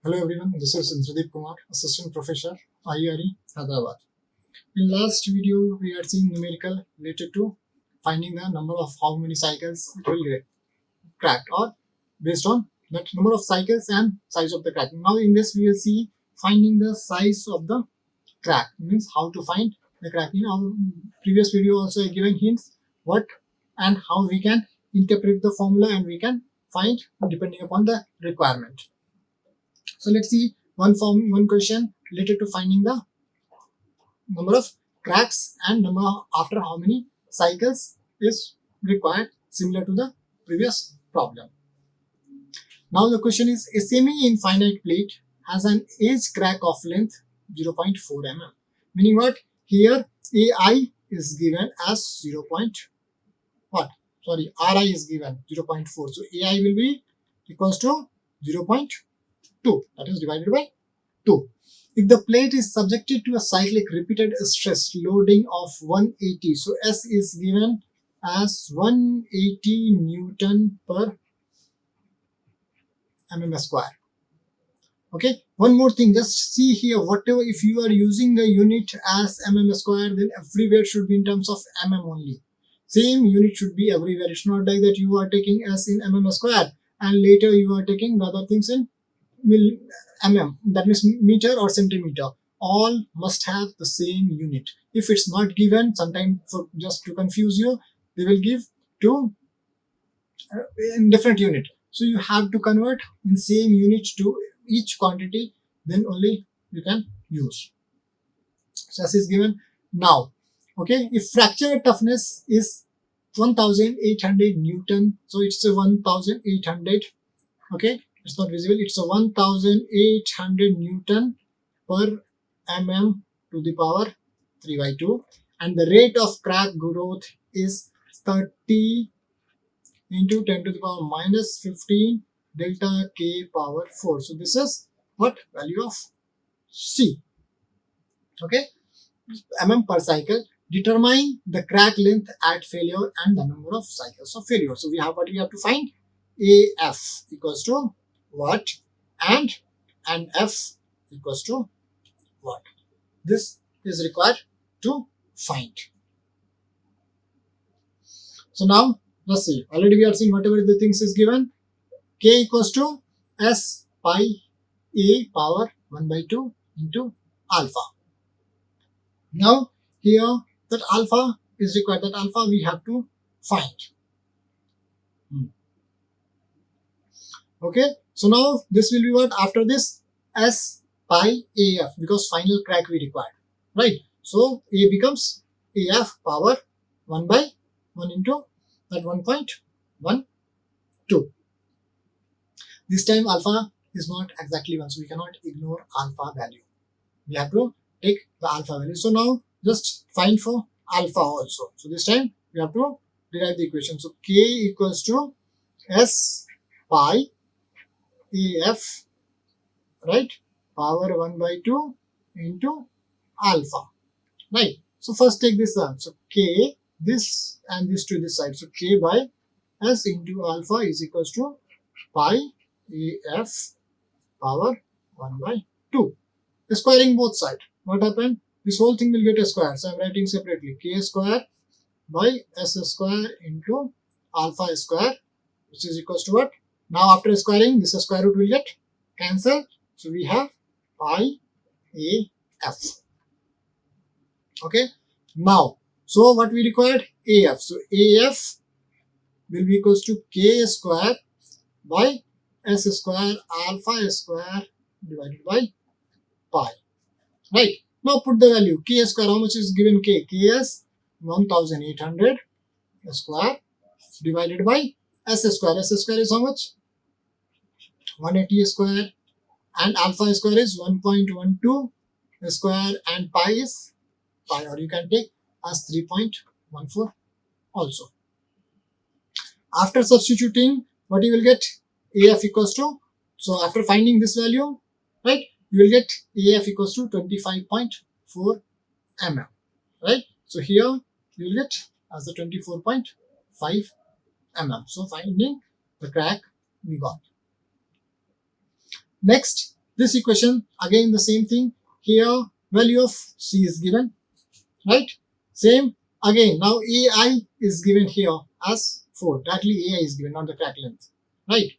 Hello everyone, this is Indradeep Kumar, Assistant Professor, IARE, Hyderabad. In last video, we had seen numerical related to finding the number of how many cycles it will get cracked or based on that number of cycles and size of the crack. Now in this we will see finding the size of the crack, means how to find the crack. In our previous video also I given hints what and how we can interpret the formula and we can find depending upon the requirement. So let's see one question related to finding the number of cracks and number after how many cycles is required, similar to the previous problem. Now the question is, a semi-infinite plate has an edge crack of length 0.4 mm. Meaning what? Here AI is given as 0. What? Sorry, Ri is given 0.4. So AI will be equals to 0.2, that is divided by 2. If the plate is subjected to a cyclic repeated stress loading of 180, so S is given as 180 Newton per mm square. Okay, one more thing, just see here, whatever, if you are using the unit as mm square, then everywhere should be in terms of mm only. Same unit should be everywhere. It's not like that you are taking S in mm square and later you are taking the other things in mm, that means meter or centimeter. All must have the same unit. If it's not given, sometimes for just to confuse you, they will give to in different unit. So you have to convert in same unit to each quantity, then only you can use. So as is given now. Okay, if fracture toughness is 1800 Newton, so it's a 1800. Okay, it's not visible, it's a 1800 Newton per mm to the power 3 by 2, and the rate of crack growth is 30 into 10 to the power minus 15 delta k power 4. So this is what value of C. Okay, mm per cycle. Determine the crack length at failure and the number of cycles of failure. So we have what we have to find. AF equals to what, and F equals to what. This is required to find. So now let's see. Already we have seen whatever the things is given. K equals to S pi A power 1 by 2 into alpha. Now here that alpha is required. That alpha we have to find. Okay, so now this will be what after this S pi AF, because final crack we required, right? So A becomes AF power 1 by 1 into that 1.12. This time alpha is not exactly 1, so we cannot ignore alpha value. We have to take the alpha value. So now just find for alpha also. So this time we have to derive the equation. So K equals to S pi AF, right, power 1 by 2 into alpha, right? So first take this one. So K, this and this to this side. So K by S into alpha is equals to pi AF power 1 by 2. Squaring both sides. What happened? This whole thing will get a square. So I'm writing separately. K square by S square into alpha square, which is equals to what? Now after squaring, this square root will get cancelled. So we have pi AF. Okay. Now, so what we required? AF. So AF will be equals to K square by S square alpha square divided by pi. Right. Now put the value. K square, how much is given K? K is 1800 square divided by S square. S square is how much? 180 square, and alpha square is 1.12 square, and pi is pi, or you can take as 3.14 also. After substituting, what you will get? AF equals to, so after finding this value, right, you will get AF equals to 25.4 mm, right? So here you will get as the 24.5 mm. So finding the crack we got. Next, this equation, again the same thing. Here value of C is given, right? Same again. Now AI is given here as 4. Directly AI is given, not the crack length, right?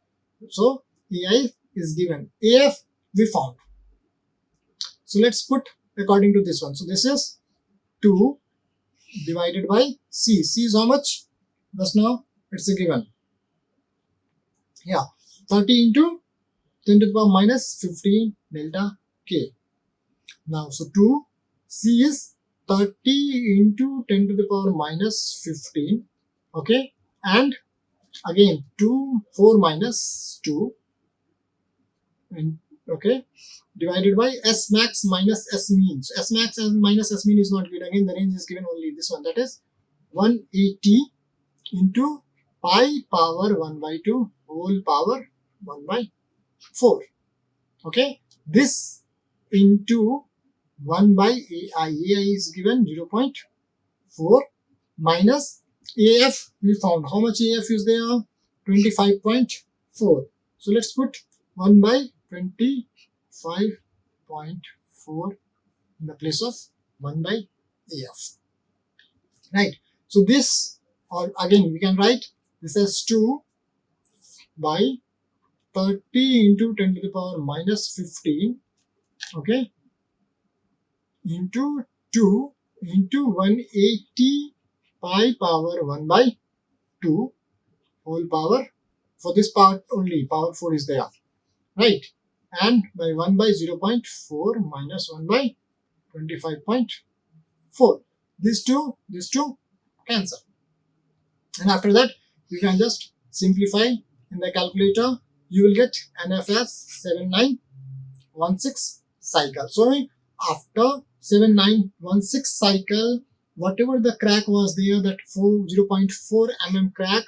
So AI is given. AF we found. So let's put according to this one. So this is 2 divided by C. C is how much? Just now it's a given. Yeah, 30 into 10 to the power minus 15 delta K. Now, so 2 C is 30 into 10 to the power minus 15. Okay, and again 4 minus 2. And okay, divided by S max minus S mean. So S max and minus S mean is not given. Again, the range is given only this one, that is 180 into pi power 1 by 2 whole power 1 by 4. Okay, this into 1 by AI. AI is given 0.4 minus AF we found. How much AF is there? 25.4. So let's put 1 by 25.4 in the place of 1 by AF. Right. So this, or again we can write this as 2 by 30 into 10 to the power minus 15. Okay, into 2 into 180 pi power 1 by 2 whole power. For this part only power 4 is there, right? And by 1 by 0.4 minus 1 by 25.4. These two cancel. And after that, you can just simplify in the calculator. You will get NF as 7916 cycle. So after 7916 cycle, whatever the crack was there, that 0.4 mm crack,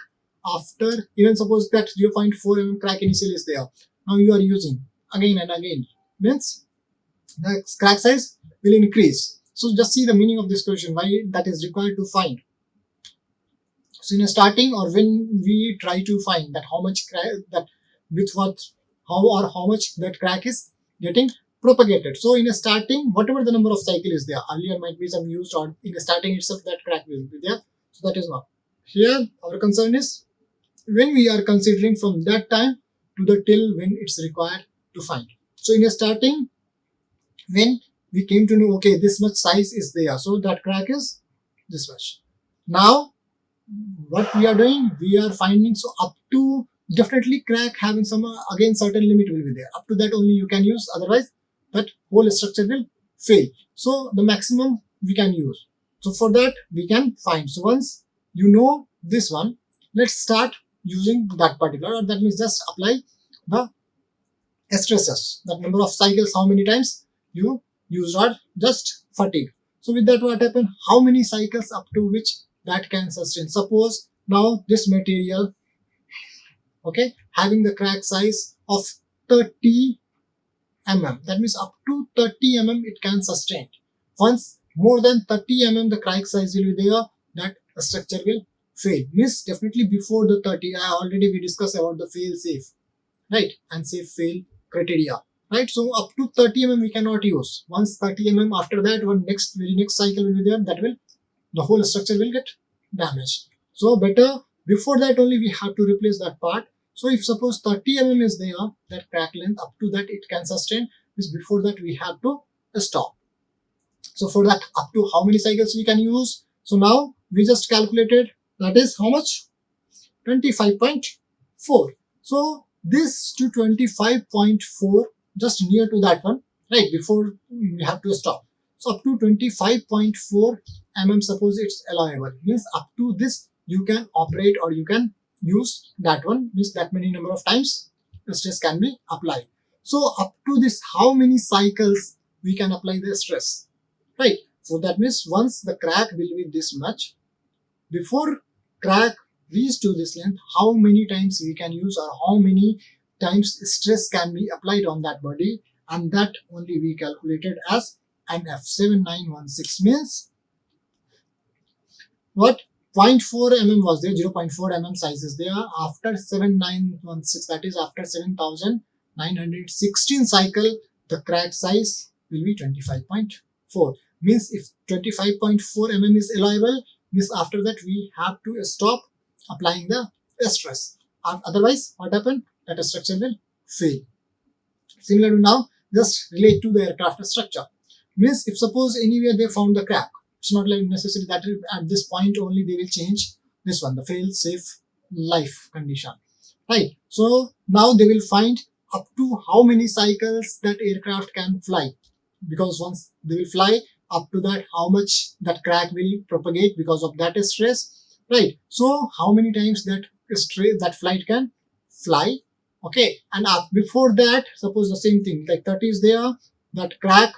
after even suppose that 0.4 mm crack initially is there, now you are using again and again, means the crack size will increase. So just see the meaning of this question, why that is required to find. So in a starting, or when we try to find that how much crack, that with what, how much that crack is getting propagated. So in a starting, whatever the number of cycle is there, earlier might be some used, or in a starting itself that crack will be there. So that is not. Here our concern is when we are considering from that time to the till when it's required to find. So in a starting, when we came to know, okay, this much size is there, so that crack is this much. Now what we are doing, we are finding, so up to definitely crack having some again certain limit will be there. Up to that only you can use, otherwise that whole structure will fail. So the maximum we can use. So for that we can find. So once you know this one, let's start using that particular, or that means just apply the stresses, that number of cycles, how many times you use, or just fatigue. So with that, what happened, how many cycles up to which that can sustain. Suppose now this material, okay, having the crack size of 30 mm, that means up to 30 mm it can sustain. Once more than 30 mm the crack size will be there, that structure will fail. Means definitely before the 30, already we discussed about the fail safe, right, and safe fail criteria, right? So up to 30 mm we cannot use. Once 30 mm, after that one very next cycle will be there, that will, the whole structure will get damaged. So better before that only we have to replace that part. So if suppose 30 mm is there, that crack length, up to that it can sustain, is before that we have to stop. So for that, up to how many cycles we can use. So now we just calculated, that is how much, 25.4. So this to 25.4, just near to that one, right, before we have to stop. So up to 25.4 mm, suppose it's allowable, means up to this you can operate, or you can use that one, means that many number of times the stress can be applied. So up to this, how many cycles we can apply the stress, right? So that means once the crack will be this much, before crack reach to this length, how many times we can use, or how many times stress can be applied on that body, and that only we calculated as NF 7916, means what, 0.4 mm was there, 0.4 mm size is there, after 7916, that is after 7000 916 cycle, the crack size will be 25.4. Means if 25.4 mm is allowable, means after that we have to stop applying the stress. Otherwise, what happen? That structure will fail. Similar to now, just relate to the aircraft structure. Means if suppose anywhere they found the crack, it's not like necessary that at this point only they will change this one, the fail safe life condition, right? So now they will find up to how many cycles that aircraft can fly, because once they will fly up to that, how much that crack will propagate because of that stress, right? So how many times that flight can fly. Okay, and before that, suppose the same thing, like 30 is there, that crack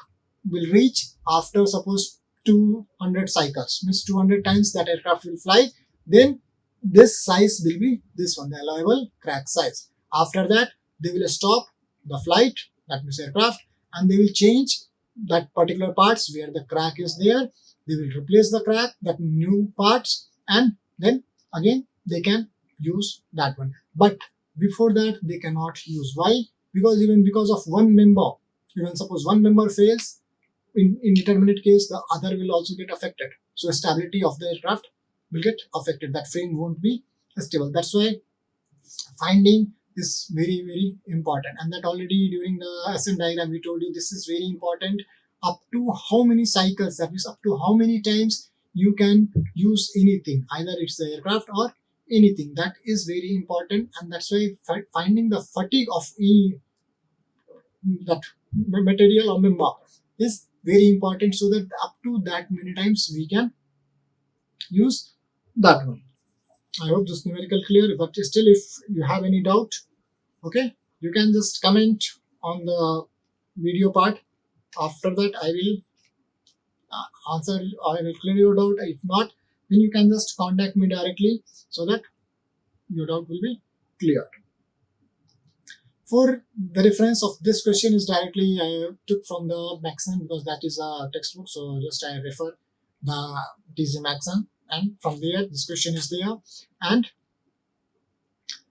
will reach after suppose 200 cycles, means 200 times that aircraft will fly, then this size will be this one, the allowable crack size. After that, they will stop the flight, that means aircraft, and they will change that particular parts where the crack is there. They will replace the crack, that new parts, and then again they can use that one. But before that, they cannot use. Why? Because even because of one member, even suppose one member fails, in indeterminate case, the other will also get affected. So stability of the aircraft will get affected. That frame won't be stable. That's why finding is very, very important. And that already during the ascent diagram, we told you this is very important. Up to how many cycles, that means up to how many times you can use anything, either it's the aircraft or anything. That is very important. And that's why finding the fatigue of that material or member is very important, so that up to that many times we can use that one. I hope this numerical clear, but still if you have any doubt, okay, you can just comment on the video part. After that I will answer, or I will clear your doubt. If not, then you can just contact me directly so that your doubt will be cleared. For the reference of this question is directly I took from the Maxim, because that is a textbook, so just I refer the TZ Maxim, and from there this question is there, and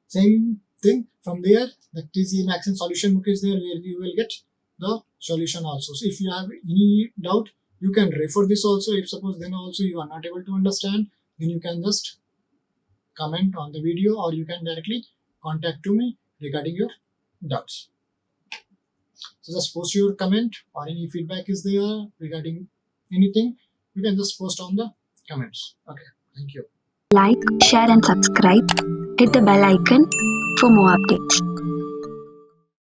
same thing from there the TZ Maxim solution book is there, where you will get the solution also. So if you have any doubt, you can refer this also. If suppose then also you are not able to understand, then you can just comment on the video, or you can directly contact to me regarding your doubts. So just post your comment, or any feedback is there regarding anything, you can just post on the comments. Okay, thank you. Like, share and subscribe. Hit the bell icon for more updates.